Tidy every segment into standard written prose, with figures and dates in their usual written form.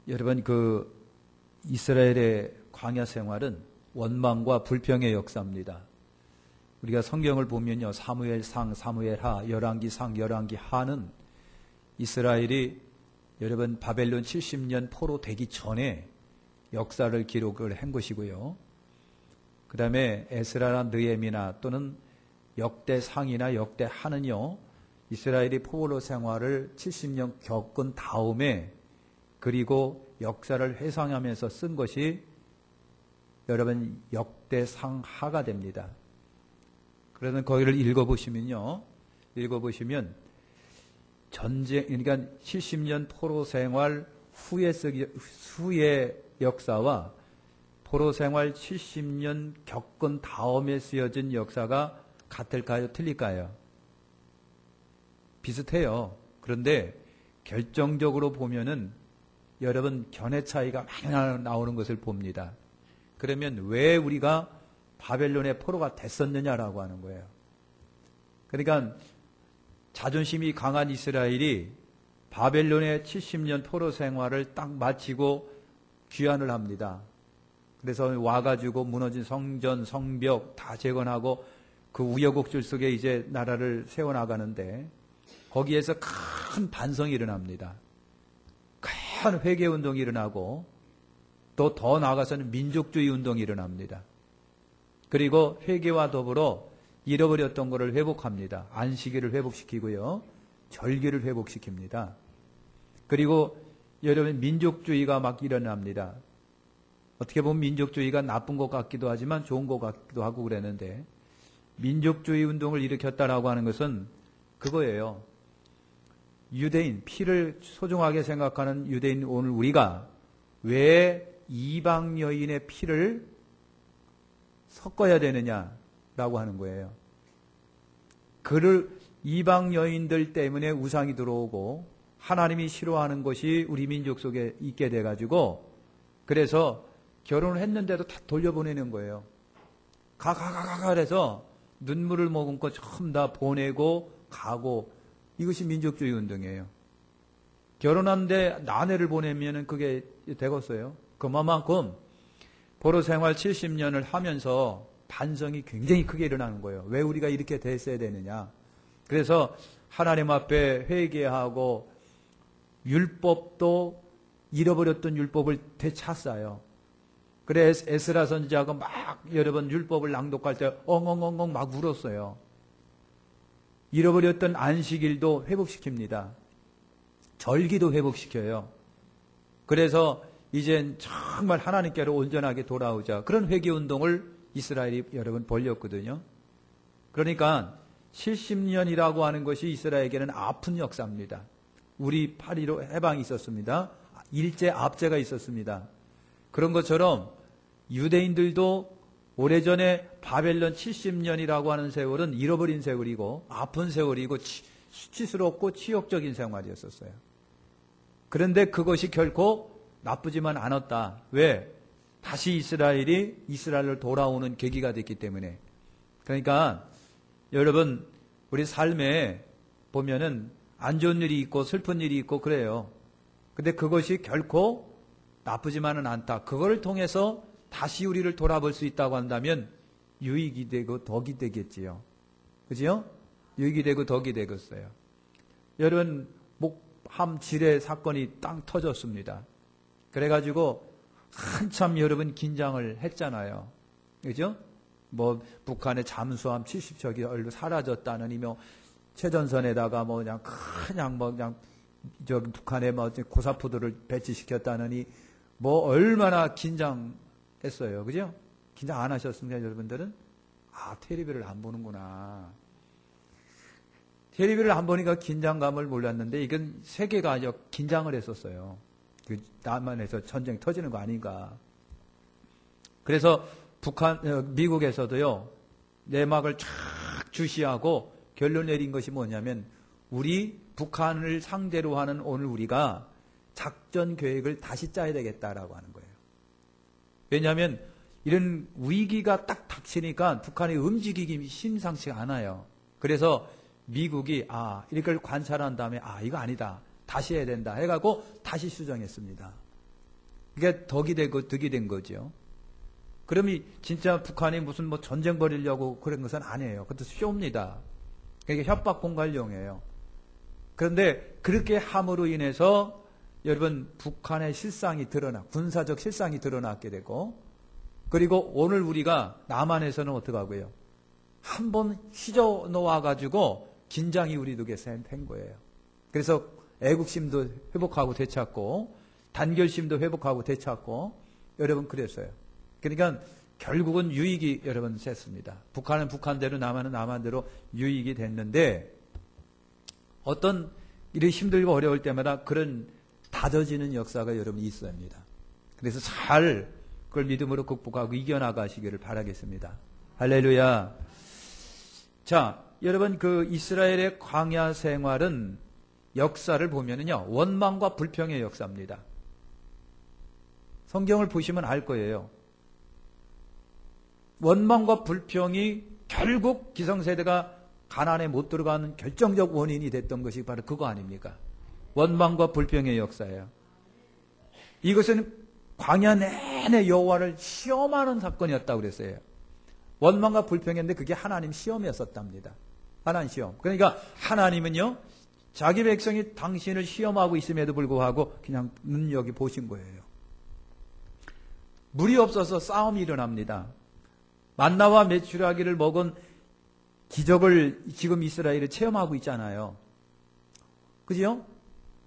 여러분, 이스라엘의 광야 생활은 원망과 불평의 역사입니다. 우리가 성경을 보면요, 사무엘상, 사무엘하, 열왕기상, 열왕기하는 이스라엘이 여러분 바벨론 70년 포로 되기 전에 역사를 기록을 한 것이고요. 그 다음에 에스라나 느헤미나 또는 역대상이나 역대하는요, 이스라엘이 포로 생활을 70년 겪은 다음에 그리고 역사를 회상하면서 쓴 것이 여러분 역대상하가 됩니다. 그래서 거기를 읽어보시면 전쟁, 그러니까 70년 포로 생활 후의 역사와 포로 생활 70년 겪은 다음에 쓰여진 역사가 같을까요? 틀릴까요? 비슷해요. 그런데 결정적으로 보면은 여러분 견해 차이가 많이 나오는 것을 봅니다. 그러면 왜 우리가 바벨론의 포로가 됐었느냐라고 하는 거예요. 그러니까 자존심이 강한 이스라엘이 바벨론의 70년 포로 생활을 딱 마치고 귀환을 합니다. 그래서 와가지고 무너진 성전, 성벽 다 재건하고 그 우여곡절 속에 이제 나라를 세워나가는데 거기에서 큰 반성이 일어납니다. 큰 회개운동이 일어나고 또 더 나아가서는 민족주의 운동이 일어납니다. 그리고 회개와 더불어 잃어버렸던 것을 회복합니다. 안식일을 회복시키고요. 절기를 회복시킵니다. 그리고 여러분 민족주의가 막 일어납니다. 어떻게 보면 민족주의가 나쁜 것 같기도 하지만 좋은 것 같기도 하고 그랬는데 민족주의 운동을 일으켰다라고 하는 것은 그거예요. 유대인, 피를 소중하게 생각하는 유대인 오늘 우리가 왜 이방 여인의 피를 섞어야 되느냐라고 하는 거예요. 그를 이방 여인들 때문에 우상이 들어오고 하나님이 싫어하는 것이 우리 민족 속에 있게 돼가지고 그래서 결혼을 했는데도 다 돌려보내는 거예요. 가 그래서 눈물을 머금고 전부 다 보내고 가고 이것이 민족주의 운동이에요. 결혼하는데 아내를 보내면은 그게 되겠어요. 그만큼 포로 생활 70년을 하면서 반성이 굉장히 크게 일어나는 거예요. 왜 우리가 이렇게 됐어야 되느냐. 그래서 하나님 앞에 회개하고 율법도 잃어버렸던 율법을 되찾아요. 그래 에스라 선지자가 막 여러분 율법을 낭독할 때 엉엉엉엉 막 울었어요. 잃어버렸던 안식일도 회복시킵니다. 절기도 회복시켜요. 그래서 이젠 정말 하나님께로 온전하게 돌아오자. 그런 회개운동을 이스라엘이 여러분 벌였거든요. 그러니까 70년이라고 하는 것이 이스라엘에게는 아픈 역사입니다. 우리 8.15 해방이 있었습니다. 일제 압제가 있었습니다. 그런 것처럼 유대인들도 오래전에 바벨론 70년이라고 하는 세월은 잃어버린 세월이고 아픈 세월이고 수치스럽고 치욕적인 생활이었었어요. 그런데 그것이 결코 나쁘지만 않았다. 왜? 다시 이스라엘이 이스라엘로 돌아오는 계기가 됐기 때문에. 그러니까 여러분 우리 삶에 보면은 안 좋은 일이 있고 슬픈 일이 있고 그래요. 근데 그것이 결코 나쁘지만은 않다. 그걸 통해서 다시 우리를 돌아볼 수 있다고 한다면 유익이 되고 덕이 되겠지요. 그죠? 유익이 되고 덕이 되겠어요. 여러분 목함 지뢰 사건이 땅 터졌습니다. 그래가지고 한참 여러분 긴장을 했잖아요. 그죠? 뭐 북한의 잠수함 70척이 얼른 사라졌다느니 뭐 최전선에다가 뭐 그냥 저기 북한에 뭐 고사포들을 배치시켰다느니 뭐 얼마나 긴장했어요. 그죠? 긴장 안 하셨습니까, 여러분들은? 텔레비를 안 보는구나. 텔레비를 안 보니까 긴장감을 몰랐는데 이건 세계가 아주 긴장을 했었어요. 남한에서 전쟁이 터지는 거 아닌가. 그래서 미국에서도요, 내막을 쫙 주시하고 결론 내린 것이 뭐냐면, 우리 북한을 상대로 하는 오늘 우리가 작전 계획을 다시 짜야 되겠다라고 하는 거예요. 왜냐하면 이런 위기가 딱 닥치니까 북한이 움직이기 심상치 않아요. 그래서 미국이 이걸 관찰한 다음에 이거 아니다. 다시 해야 된다. 해가지고 다시 수정했습니다. 그게 덕이 되고 득이 된 거죠. 그러면 진짜 북한이 무슨 뭐 전쟁 벌이려고 그런 것은 아니에요. 그것도 쇼입니다. 그게 협박 공갈용이에요. 그런데 그렇게 함으로 인해서 여러분 북한의 실상이 군사적 실상이 드러났게 되고, 그리고 오늘 우리가 남한에서는 어떡하고요? 한번 휘저 놓아가지고 긴장이 우리 속에 생 거예요. 그래서 애국심도 회복하고 되찾고 단결심도 회복하고 되찾고 여러분 그랬어요. 그러니까 결국은 유익이 여러분 셌습니다. 북한은 북한대로 남한은 남한대로 유익이 됐는데, 어떤 일이 힘들고 어려울 때마다 그런 다져지는 역사가 여러분 있습니다. 그래서 잘 그걸 믿음으로 극복하고 이겨나가시기를 바라겠습니다. 할렐루야. 자, 여러분 그 이스라엘의 광야 생활은 역사를 보면은요, 원망과 불평의 역사입니다. 성경을 보시면 알 거예요. 원망과 불평이 결국 기성세대가 가나안에 못 들어가는 결정적 원인이 됐던 것이 바로 그거 아닙니까? 원망과 불평의 역사예요. 이것은 광야 내내 여호와를 시험하는 사건이었다고 그랬어요. 원망과 불평했는데 그게 하나님 시험이었었답니다. 하나님 시험. 그러니까 하나님은요, 자기 백성이 당신을 시험하고 있음에도 불구하고 그냥 눈여겨 보신 거예요. 물이 없어서 싸움이 일어납니다. 만나와 메추라기를 먹은 기적을 지금 이스라엘이 체험하고 있잖아요. 그죠?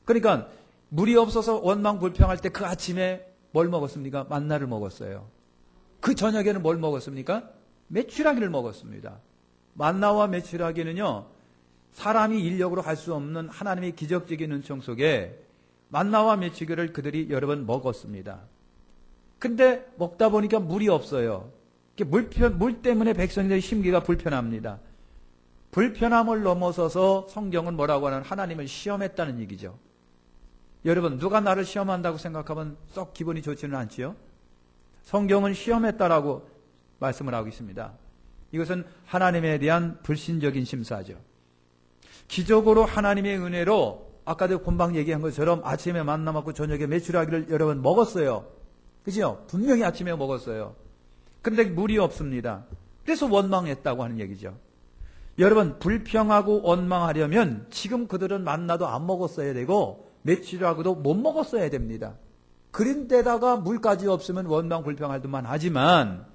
그러니까 물이 없어서 원망 불평할 때 그 아침에 뭘 먹었습니까? 만나를 먹었어요. 그 저녁에는 뭘 먹었습니까? 메추라기를 먹었습니다. 만나와 메추라기는요, 사람이 인력으로 할 수 없는 하나님의 기적적인 은총 속에 만나와 메추라기를 그들이 여러 번 먹었습니다. 근데 먹다 보니까 물이 없어요. 물 때문에 백성들의 심기가 불편합니다. 불편함을 넘어서서 성경은 뭐라고 하는, 하나님을 시험했다는 얘기죠. 여러분, 누가 나를 시험한다고 생각하면 썩 기분이 좋지는 않지요? 성경은 시험했다라고 말씀을 하고 있습니다. 이것은 하나님에 대한 불신적인 심사죠. 기적으로 하나님의 은혜로 아까도 본방 얘기한 것처럼 아침에 만나 먹고 저녁에 메추라기를 여러분 먹었어요. 그죠? 분명히 아침에 먹었어요. 근데 물이 없습니다. 그래서 원망했다고 하는 얘기죠. 여러분, 불평하고 원망하려면 지금 그들은 만나도 안 먹었어야 되고 메추라기도 못 먹었어야 됩니다. 그런데다가 물까지 없으면 원망 불평할 듯만 하지만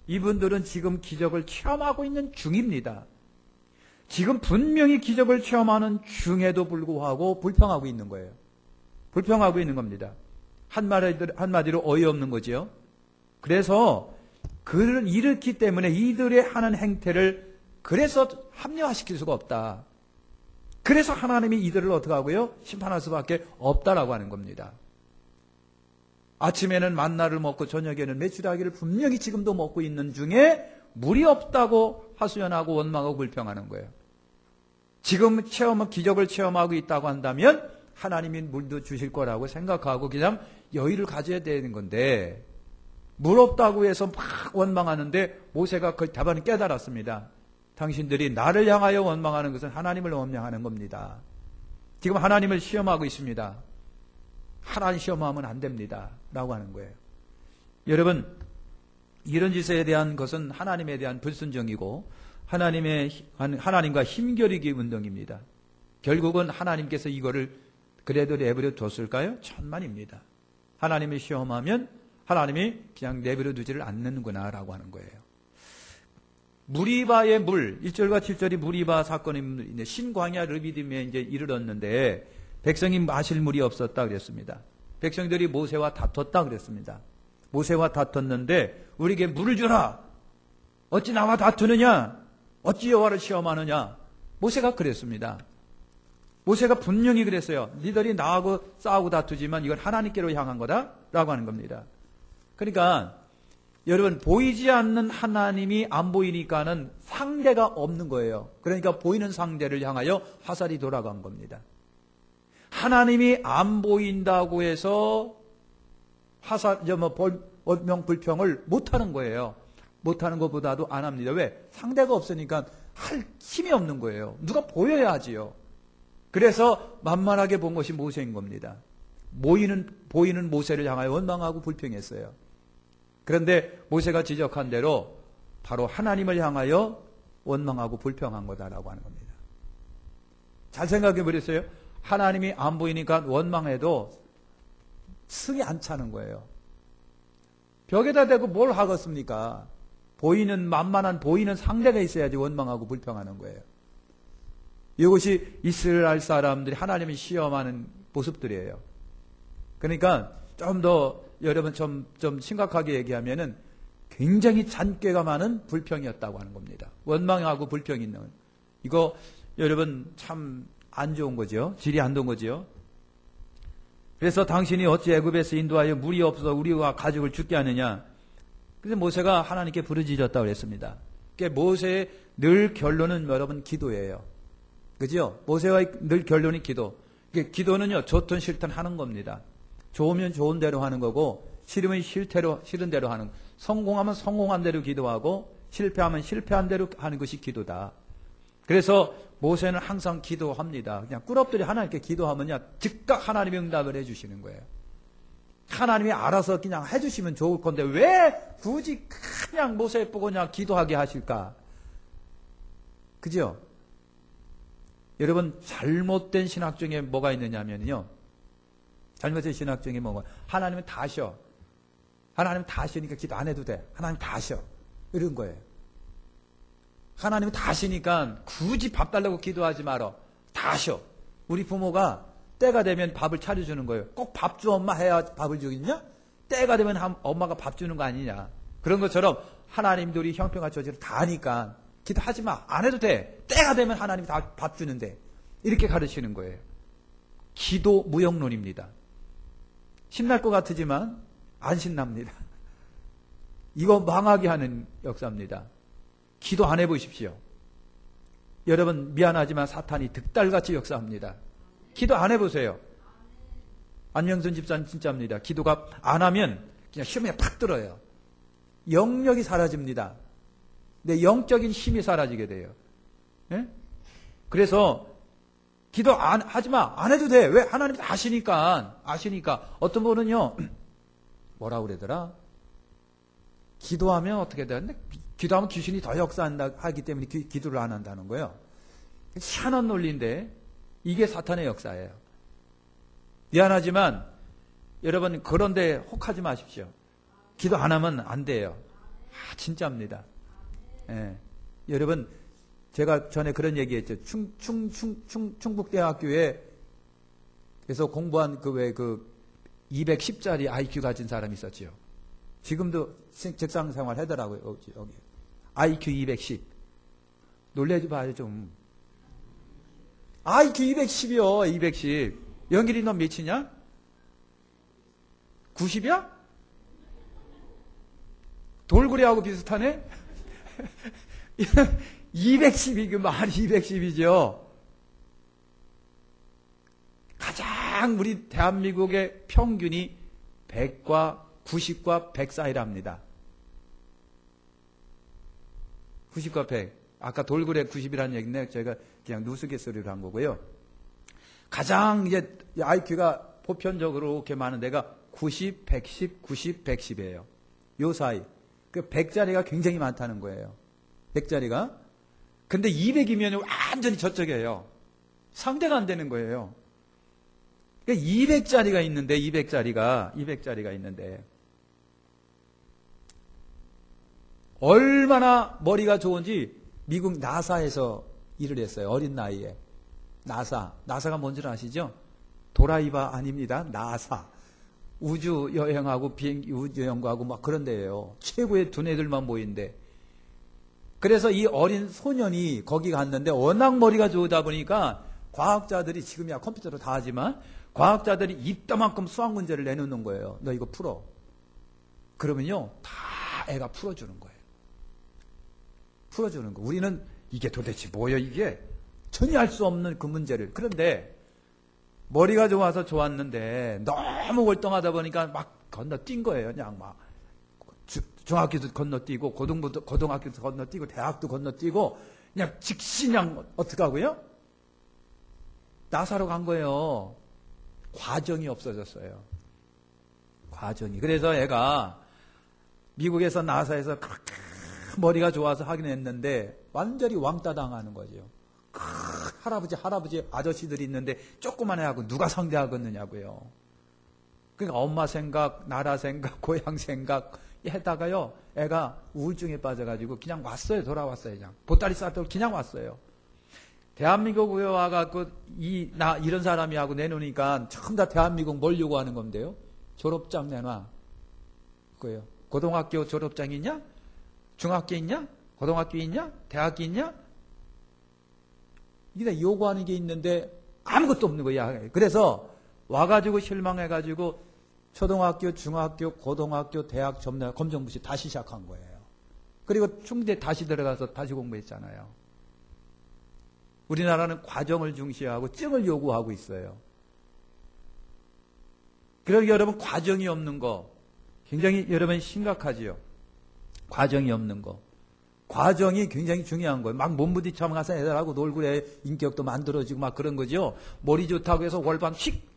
이분들은 지금 기적을 체험하고 있는 중입니다. 지금 분명히 기적을 체험하는 중에도 불구하고 불평하고 있는 거예요. 불평하고 있는 겁니다. 한마디로 어이없는 거지요. 그래서 그를 일으키기 때문에 이들의 하는 행태를 그래서 합리화시킬 수가 없다. 그래서 하나님이 이들을 어떻게 하고요? 심판할 수밖에 없다라고 하는 겁니다. 아침에는 만나를 먹고 저녁에는 메추라기를 분명히 지금도 먹고 있는 중에 물이 없다고 하소연하고 원망하고 불평하는 거예요. 지금 기적을 체험하고 있다고 한다면 하나님이 물도 주실 거라고 생각하고 그냥 여유를 가져야 되는 건데, 물 없다고 해서 막 원망하는데 모세가 그 답안을 깨달았습니다. 당신들이 나를 향하여 원망하는 것은 하나님을 원망하는 겁니다. 지금 하나님을 시험하고 있습니다. 하나님 시험하면 안 됩니다. 라고 하는 거예요. 여러분, 이런 짓에 대한 것은 하나님에 대한 불순종이고 하나님과 힘겨루기 운동입니다. 결국은 하나님께서 이거를 그래도 내버려 뒀을까요? 천만입니다. 하나님을 시험하면 하나님이 그냥 내버려 두지를 않는구나 라고 하는 거예요. 무리바의 물, 1절과 7절이 무리바 사건인데 신광야 르비딤에 이제 이르렀는데 백성이 마실 물이 없었다 그랬습니다. 백성들이 모세와 다퉜다 그랬습니다. 모세와 다퉜는데 우리에게 물을 주라. 어찌 나와 다투느냐? 어찌 여호와를 시험하느냐? 모세가 그랬습니다. 모세가 분명히 그랬어요. 니들이 나하고 싸우고 다투지만 이건 하나님께로 향한 거다라고 하는 겁니다. 그러니까 여러분, 보이지 않는 하나님이 안 보이니까는 상대가 없는 거예요. 그러니까 보이는 상대를 향하여 화살이 돌아간 겁니다. 하나님이 안 보인다고 해서 원망 불평을 못하는 거예요. 못하는 것보다도 안 합니다. 왜? 상대가 없으니까 할 힘이 없는 거예요. 누가 보여야 하지요. 그래서 만만하게 본 것이 모세인 겁니다. 보이는 모세를 향하여 원망하고 불평했어요. 그런데 모세가 지적한 대로 바로 하나님을 향하여 원망하고 불평한 거다라고 하는 겁니다. 잘 생각해 버렸어요. 하나님이 안 보이니까 원망해도 승이 안 차는 거예요. 벽에다 대고 뭘 하겠습니까? 만만한 보이는 상대가 있어야지 원망하고 불평하는 거예요. 이것이 이스라엘 사람들이 하나님을 시험하는 모습들이에요. 그러니까 좀 더 여러분 좀 심각하게 얘기하면은 굉장히 잔꾀가 많은 불평이었다고 하는 겁니다. 원망하고 불평이 있는 이거 여러분 참 안 좋은 거죠. 질이 안 좋은 거죠. 그래서 당신이 어찌 애굽에서 인도하여 물이 없어 우리와 가족을 죽게 하느냐. 그래서 모세가 하나님께 부르짖었다고 그랬습니다. 그러니까 모세의 늘 결론은 여러분 기도예요. 그죠? 모세와 늘 결론이 기도. 그러니까 기도는요, 좋든 싫든 하는 겁니다. 좋으면 좋은 대로 하는 거고, 싫으면 싫은 대로 하는 거. 성공하면 성공한 대로 기도하고, 실패하면 실패한 대로 하는 것이 기도다. 그래서 모세는 항상 기도합니다. 그냥 꿀업들이 하나님께 기도하면요, 즉각 하나님이 응답을 해주시는 거예요. 하나님이 알아서 그냥 해주시면 좋을 건데, 왜 굳이 그냥 모세 보고 그냥 기도하게 하실까? 그죠? 여러분, 잘못된 신학 중에 뭐가 있느냐면요. 잘못된 신학 중에 뭐가, 하나님은 다 쉬어. 하나님은 다 쉬니까 기도 안 해도 돼. 하나님 다 쉬어. 이런 거예요. 하나님은 다 쉬니까 굳이 밥 달라고 기도하지 말어. 다 쉬어. 우리 부모가 때가 되면 밥을 차려주는 거예요. 꼭 밥 줘 엄마 해야 밥을 주겠냐? 때가 되면 엄마가 밥 주는 거 아니냐. 그런 것처럼 하나님도 우리 형편과 처지를 다 아니까 기도하지 마. 안 해도 돼. 때가 되면 하나님이 다 밥 주는데. 이렇게 가르치는 거예요. 기도 무용론입니다. 신날 것 같으지만 안 신납니다. 이거 망하게 하는 역사입니다. 기도 안 해보십시오. 여러분 미안하지만 사탄이 득달같이 역사합니다. 기도 안 해보세요. 안명순 집사님 진짜입니다. 기도가 안 하면 그냥 시험에 팍 들어요. 영역이 사라집니다. 내 영적인 힘이 사라지게 돼요. 네? 그래서 기도 하지 마. 안 해도 돼. 왜? 하나님이 아시니까. 어떤 분은요, 뭐라고 그러더라? 기도하면 어떻게 되는데? 기도하면 귀신이 더 역사한다 하기 때문에 기도를 안 한다는 거예요. 희한한 논리인데 이게 사탄의 역사예요. 미안하지만 여러분 그런데 혹하지 마십시오. 기도 안 하면 안 돼요. 진짜입니다. 예. 여러분 제가 전에 그런 얘기했죠. 충북대학교에 그래서 공부한 그 210짜리 IQ 가진 사람이 있었죠. 지금도 직장 생활 하더라고요. 여기 IQ 210. 놀래지 봐요 좀. IQ 210이요. 210. 영길이 넌 몇이냐? 90이야? 돌고래하고 비슷하네? 210이 그 말이 210이죠. 가장 우리 대한민국의 평균이 100과 90과 100 사이랍니다. 90과 100. 아까 돌고래 90이라는 얘기인데 저희가 그냥 누수갯소리로 한 거고요. 가장 이제 IQ가 보편적으로 이렇게 많은 데가 90, 110, 90, 110이에요. 요 사이. 그 100짜리가 굉장히 많다는 거예요. 100짜리가. 근데 200이면 완전히 저쪽이에요. 상대가 안 되는 거예요. 그러니까 200짜리가 있는데, 200짜리가 있는데, 얼마나 머리가 좋은지 미국 나사에서 일을 했어요. 어린 나이에. 나사가 뭔지 아시죠? 도라이바 아닙니다. 나사. 우주 여행하고 비행기 우주 여행하고 막 그런 데예요. 최고의 두뇌들만 모인데. 그래서 이 어린 소년이 거기 갔는데 워낙 머리가 좋다 보니까 과학자들이 지금이야 컴퓨터로 다 하지만 과학자들이 이따만큼 수학 문제를 내놓는 거예요. 너 이거 풀어. 그러면요 다 애가 풀어주는 거예요. 풀어주는 거. 우리는 이게 도대체 뭐예요 이게? 전혀 알 수 없는 그 문제를. 그런데 머리가 좋아서 좋았는데 너무 월등하다 보니까 막 건너뛴 거예요. 그냥 막 중학교도 건너뛰고 고등학교도 건너뛰고 대학도 건너뛰고 그냥 즉시 그냥 어떻게 하고요? 나사로 간 거예요. 과정이 없어졌어요. 과정이. 그래서 애가 미국에서 나사에서 그렇게 머리가 좋아서 하긴 했는데 완전히 왕따 당하는 거죠. 할아버지 아저씨들이 있는데 조그만 애하고 누가 상대하겠느냐고요. 그러니까 엄마 생각, 나라 생각, 고향 생각 해다가요, 애가 우울증에 빠져가지고 그냥 왔어요. 돌아왔어요. 그냥 보따리 싸들고 그냥 왔어요. 대한민국에 와갖고 이런 사람이 하고 내놓으니까 전부 다 대한민국 뭘 요구하는 건데요? 졸업장 내놔. 그거요. 고등학교 졸업장 있냐? 중학교 있냐? 고등학교 있냐? 대학교 있냐? 이게 요구하는 게 있는데 아무것도 없는 거야. 그래서 와가지고 실망해가지고 초등학교, 중학교, 고등학교, 대학 검정고시 다시 시작한 거예요. 그리고 중대 다시 들어가서 다시 공부했잖아요. 우리나라는 과정을 중시하고 증을 요구하고 있어요. 그러니까 여러분 과정이 없는 거 굉장히 여러분 심각하지요. 과정이 없는 거. 과정이 굉장히 중요한 거예요. 막 몸부딪혀 가서 애들하고 놀고 그래 인격도 만들어지고 막 그런 거죠. 머리 좋다고 해서 월반 휙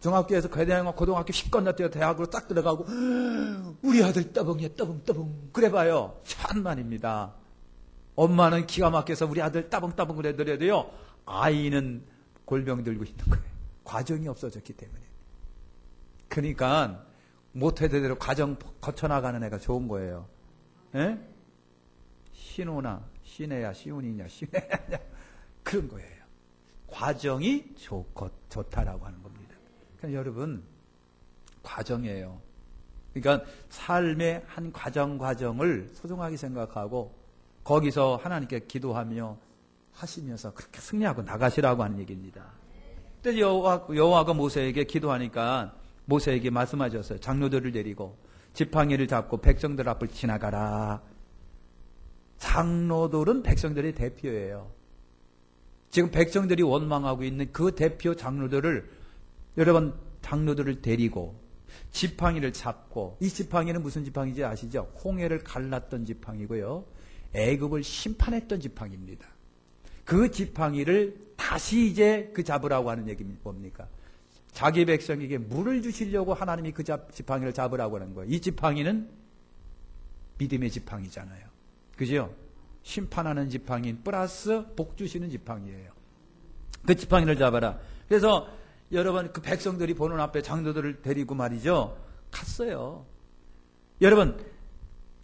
중학교에서 고등학교 휙 건너뛰어 대학으로 딱 들어가고 우리 아들 떠봉이야 떠봉 그래봐요. 천만입니다. 엄마는 기가 막혀서 우리 아들 따봉따봉 그래더라도요. 아이는 골병 들고 있는 거예요. 과정이 없어졌기 때문에. 그러니까 못해도 대로 과정 거쳐나가는 애가 좋은 거예요. 에? 신호나 신애야 시운이냐 신애야 그런 거예요. 과정이 좋다라고 하는 겁니다. 그러니까 여러분 과정이에요. 그러니까 삶의 한 과정을 소중하게 생각하고 거기서 하나님께 기도하며 하시면서 그렇게 승리하고 나가시라고 하는 얘기입니다. 그때 여호와가 모세에게 기도하니까 모세에게 말씀하셨어요. 장로들을 데리고 지팡이를 잡고 백성들 앞을 지나가라. 장로들은 백성들의 대표예요. 지금 백성들이 원망하고 있는 그 대표 장로들을 장로들을 데리고 지팡이를 잡고 이 지팡이는 무슨 지팡이인지 아시죠? 홍해를 갈랐던 지팡이고요. 애굽을 심판했던 지팡이입니다. 그 지팡이를 다시 이제 잡으라고 하는 얘기는 뭡니까? 자기 백성에게 물을 주시려고 하나님이 그 지팡이를 잡으라고 하는 거예요. 이 지팡이는 믿음의 지팡이잖아요. 그죠? 심판하는 지팡이 플러스 복 주시는 지팡이예요. 그 지팡이를 잡아라. 그래서 여러분 그 백성들이 보는 앞에 장로들을 데리고 말이죠. 갔어요. 여러분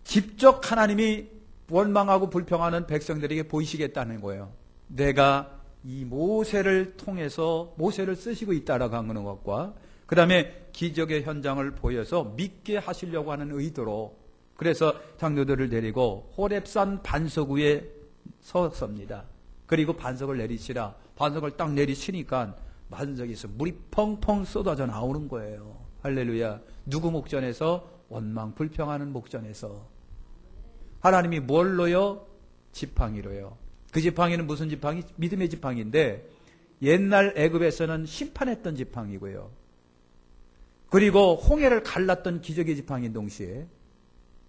직접 하나님이 원망하고 불평하는 백성들에게 보이시겠다는 거예요. 내가 이 모세를 통해서 모세를 쓰시고 있다라고 하는 것과 그 다음에 기적의 현장을 보여서 믿게 하시려고 하는 의도로 그래서 장로들을 데리고 호렙산 반석 위에 섰습니다. 그리고 반석을 내리시라. 반석을 딱 내리치니까 반석에서 물이 펑펑 쏟아져 나오는 거예요. 할렐루야. 누구 목전에서? 원망 불평하는 목전에서. 하나님이 뭘로요? 지팡이로요. 그 지팡이는 무슨 지팡이? 믿음의 지팡이인데 옛날 애굽에서는 심판했던 지팡이고요. 그리고 홍해를 갈랐던 기적의 지팡이 동시에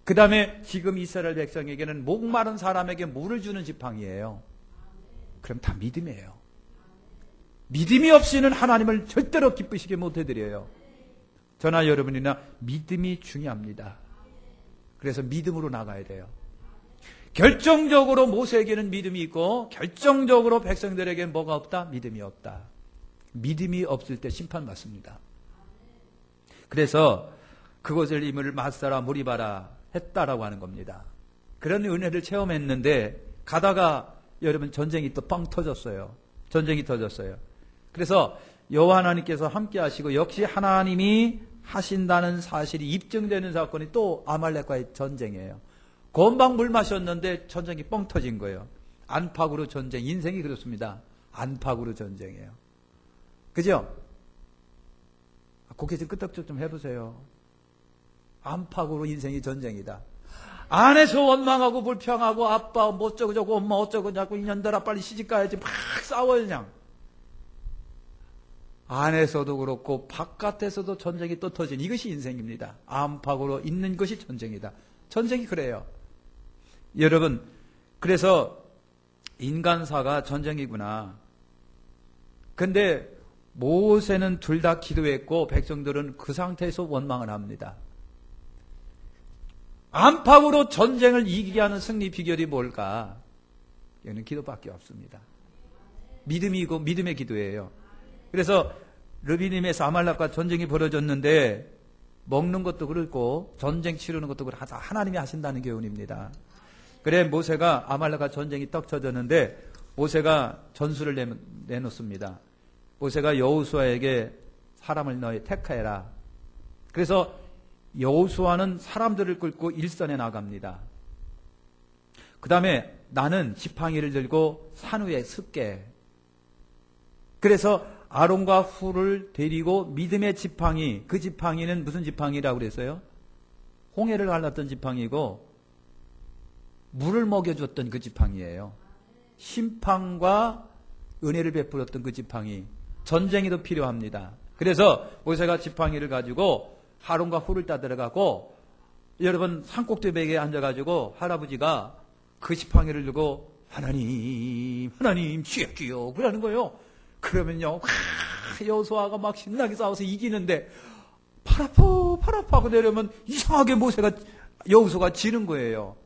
그 다음에 지금 이스라엘 백성에게는 목마른 사람에게 물을 주는 지팡이예요. 그럼 다 믿음이에요. 믿음이 없이는 하나님을 절대로 기쁘시게 못해드려요. 저나 여러분이나 믿음이 중요합니다. 그래서 믿음으로 나가야 돼요. 결정적으로 모세에게는 믿음이 있고 결정적으로 백성들에게 뭐가 없다? 믿음이 없다. 믿음이 없을 때 심판받습니다. 그래서 그것을 이물을 맞서라 무리바라 했다라고 하는 겁니다. 그런 은혜를 체험했는데 가다가 여러분 전쟁이 또 뻥 터졌어요. 전쟁이 터졌어요. 그래서 여호와 하나님께서 함께 하시고 역시 하나님이 하신다는 사실이 입증되는 사건이 또 아말렉과의 전쟁이에요. 건방 물 마셨는데 전쟁이 뻥 터진 거예요. 안팎으로 전쟁. 인생이 그렇습니다. 안팎으로 전쟁이에요. 그죠? 고개 좀 끄덕적 좀 해보세요. 안팎으로 인생이 전쟁이다. 안에서 원망하고 불평하고 아빠 뭐 어쩌고저쩌고 엄마 어쩌고저쩌고 이년들아 빨리 시집가야지 막 싸워요 그냥. 안에서도 그렇고 바깥에서도 전쟁이 또 터진 이것이 인생입니다. 안팎으로 있는 것이 전쟁이다. 전쟁이 그래요. 여러분 그래서 인간사가 전쟁이구나. 근데 모세는 둘 다 기도했고 백성들은 그 상태에서 원망을 합니다. 안팎으로 전쟁을 이기게 하는 승리 비결이 뭘까? 여기는 기도밖에 없습니다. 믿음이고 믿음의 기도예요. 그래서 르비딤에서 아말렉과 전쟁이 벌어졌는데 먹는 것도 그렇고 전쟁 치르는 것도 그렇고 하나님이 하신다는 교훈입니다. 그래 모세가 아말렉과 전쟁이 떡 쳐졌는데 모세가 전술을 내놓습니다. 모세가 여호수아에게 사람을 너희 택하여라. 그래서 여호수아는 사람들을 끌고 일선에 나갑니다. 그 다음에 나는 지팡이를 들고 산 위에 설게. 그래서 아론과 훌을 데리고 믿음의 지팡이, 그 지팡이는 무슨 지팡이라고 그랬어요? 홍해를 갈랐던 지팡이고 물을 먹여줬던 그 지팡이예요. 심판과 은혜를 베풀었던 그 지팡이. 전쟁에도 필요합니다. 그래서 모세가 지팡이를 가지고 아론과 훌을 따들어가고 여러분 산꼭대기에 앉아가지고 할아버지가 그 지팡이를 들고 하나님 주여 그러는 거예요. 그러면요 여호수아가 막 신나게 싸워서 이기는데 팔 아파 하고 내려면 이상하게 모세가 여호수아가 지는 거예요.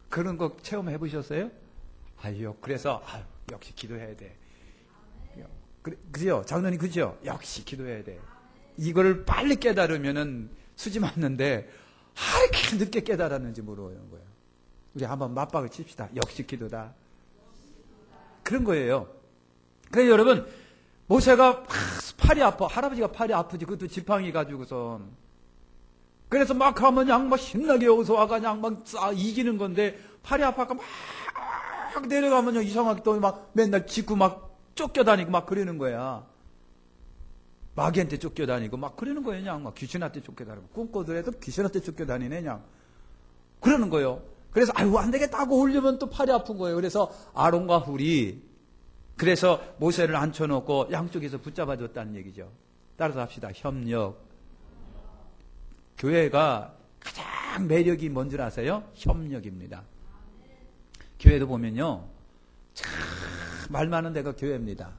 그런 거 체험해 보셨어요? 그래서 역시 기도해야 돼. 그죠? 장로님 그죠? 역시 기도해야 돼. 이거를 빨리 깨달으면은 수지 맞는데 이렇게 늦게 깨달았는지 모르는 거예요. 우리 한번 맞박을 칩시다. 역시 기도다. 그런 거예요. 그래서 여러분 모세가 팔이 아파. 할아버지가 팔이 아프지. 그것도 지팡이 가지고선. 그래서 막 하면 그냥 막 신나게 여호수아가 그냥 막 이기는 건데 팔이 아파서 막 내려가면 이상하게 또 막 맨날 짚고 막 쫓겨다니고 막 그러는 거야. 마귀한테 쫓겨다니고 막 그러는 거예요. 그냥 막 귀신한테 쫓겨다니고 꿈꿔더라도 귀신한테 쫓겨다니네 그냥 그러는 거예요. 그래서 안 되겠다 하고 올려면 또 팔이 아픈 거예요. 그래서 아론과 훌이 그래서 모세를 앉혀놓고 양쪽에서 붙잡아줬다는 얘기죠. 따라서 합시다. 협력. 교회가 가장 매력이 뭔지 아세요? 협력입니다. 교회도 보면요 참 말 많은 데가 교회입니다.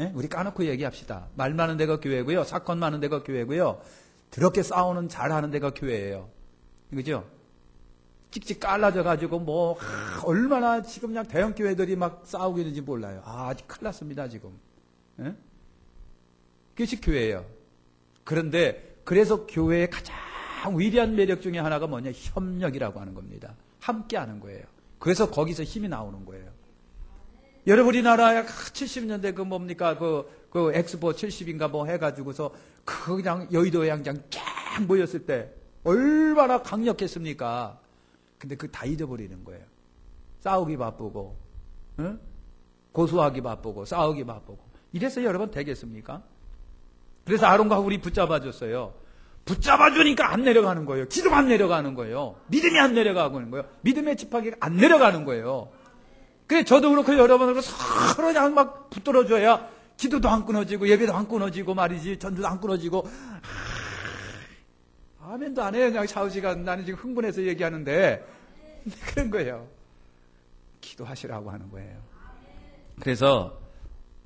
예? 우리 까놓고 얘기합시다. 말 많은 데가 교회고요. 사건 많은 데가 교회고요. 더럽게 싸우는 잘하는 데가 교회예요. 그죠? 찍찍 깔라져가지고 얼마나 지금 그냥 대형 교회들이 막 싸우고 있는지 몰라요. 아직 큰일 났습니다 지금. 예? 그것이 교회예요. 그런데 그래서 교회의 가장 위대한 매력 중에 하나가 뭐냐? 협력이라고 하는 겁니다. 함께 하는 거예요. 그래서 거기서 힘이 나오는 거예요. 여러분 우리나라에 70년대 그 엑스포 70인가 뭐 해가지고서 그냥 여의도에 그냥 쫙 모였을 때 얼마나 강력했습니까? 근데 그거 다 잊어버리는 거예요. 싸우기 바쁘고, 응? 고소하기 바쁘고, 싸우기 바쁘고. 이래서 여러분 되겠습니까? 그래서 아론과 훌이 붙잡아줬어요. 붙잡아주니까 안 내려가는 거예요. 기도가 안 내려가는 거예요. 믿음이 안 내려가는 거예요. 믿음의 지팡이가 안 내려가는 거예요. 그래 저도 그렇고 여러분으로 서로 그냥 막 붙들어줘야 기도도 안 끊어지고 예배도 안 끊어지고 말이지 전도도 안 끊어지고 아멘도 안 해요. 그냥 샤우지가 나는 지금 흥분해서 얘기하는데 그런 거예요. 기도하시라고 하는 거예요. 그래서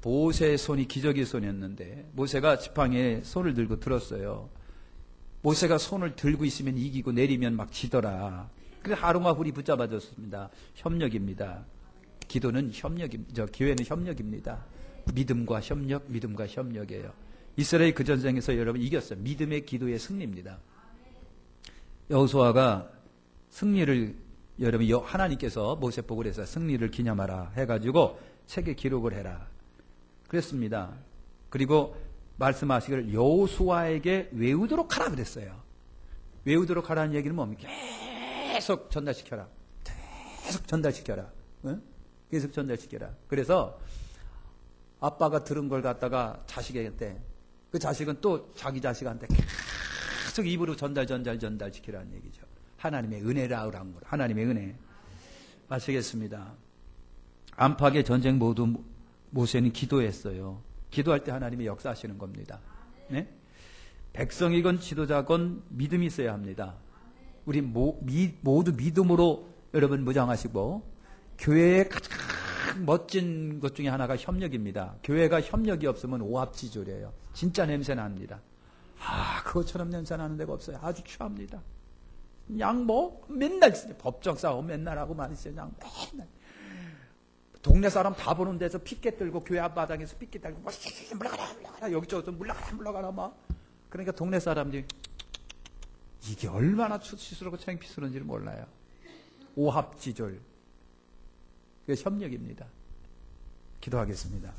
모세의 손이 기적의 손이었는데 모세가 지팡이에 손을 들고 들었어요. 모세가 손을 들고 있으면 이기고 내리면 막 지더라. 그래서 아론과 훌이 붙잡아줬습니다. 협력입니다. 기도는 협력입니다. 기회는 협력입니다. 믿음과 협력, 믿음과 협력이에요. 이스라엘 그 전쟁에서 여러분 이겼어요. 믿음의 기도의 승리입니다. 여호수아가 승리를 여러분 하나님께서 모세 보고 그래서 승리를 기념하라 해가지고 책에 기록을 해라 그랬습니다. 그리고 말씀하시기를 여호수아에게 외우도록 하라 그랬어요. 외우도록 하라는 얘기는 뭡니까? 계속 전달시켜라. 계속 전달시켜라. 응? 계속 전달시켜라. 그래서 아빠가 들은 걸 갖다가 자식에게 그 자식은 또 자기 자식한테 계속 입으로 전달시키라는 얘기죠. 하나님의 은혜라고 한 거. 하나님의 은혜. 마치겠습니다. 안팎의 전쟁 모두 모세는 기도했어요. 기도할 때 하나님이 역사하시는 겁니다. 네? 백성이건 지도자건 믿음이 있어야 합니다. 우리 모두 믿음으로 여러분 무장하시고 교회의 가장 멋진 것 중에 하나가 협력입니다. 교회가 협력이 없으면 오합지졸이에요. 진짜 냄새 납니다. 그것처럼 냄새 나는 데가 없어요. 아주 추합니다. 그냥 맨날 법정 싸움 맨날 하고 말이죠. 그냥 맨날. 동네 사람 다 보는 데서 피켓 들고 교회 앞마당에서 피켓 들고 물러가라 여기저기서 물러가라 막. 그러니까 동네 사람들이 이게 얼마나 수치스럽고 창피스러운지를 몰라요. 오합지졸. 그게 협력입니다. 기도하겠습니다.